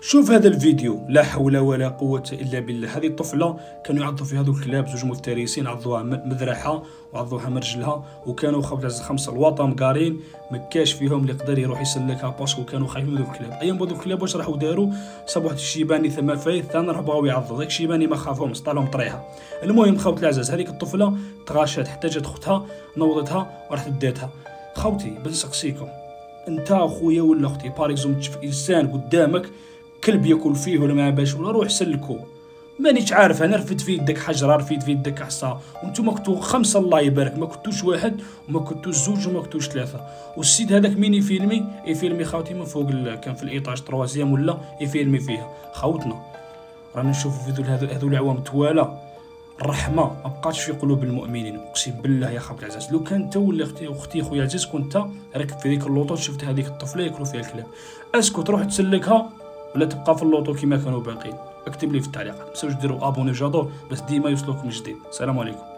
شوف هذا الفيديو، لا حول ولا قوة إلا بالله. هذه الطفلة كانوا يعضوا في هذو الكلاب، زوج مفترسين عضوها مذرحة وعضوها من رجلها، وكانوا خمسة الواطة مقارين، ما كاش فيهم اللي يقدر يروح يسلكها باسكو كانوا خايفين من ذوك الكلاب. ايام هذوك الكلاب واش راحوا داروا؟ صابوا واحد الشيباني ثما فايت ثاني راح بغاو يعضوا داك الشيباني، ما خافهمش طالهم طريحة. المهم خوتي العزاز، هذيك الطفلة تغاشات حتى جات اختها نوضتها وراحت داتها. خوتي بغيت نسقسيكم، انت اخويا ولا اختي باريكزوم تشوف انسان قدامك كلب ياكل فيه ولا ما باش ولا روح سلكو، مانيش عارف انا رفد في يدك حجره، رفد في يدك عصا، وانتم كنتو خمسه الله يبارك، ما كنتوش واحد وما كنتوش زوج وما كنتوش ثلاثه. والسيد هذاك مين يفيلمي خاوتي من فوق كان في الايطاج تروازيام ولا يفيلمي فيها. خاوتنا رانا نشوفوا فيديو هذو العوام توالى، الرحمه ما بقاتش في قلوب المؤمنين. اقسم بالله يا خوتي العزاز، لو كان انت ولا اختي خويا عزيز كنت راكب في ذيك اللوطو شفت هذيك الطفله ياكلوا فيها الكلاب، اسكو تروح تسلكها ولا تبقى في اللوطو كما كانوا باقيين؟ اكتب لي في التعليقات. ما تنساوش ديروا ابوني جادور باش ديما يوصلوكم جديد. السلام عليكم.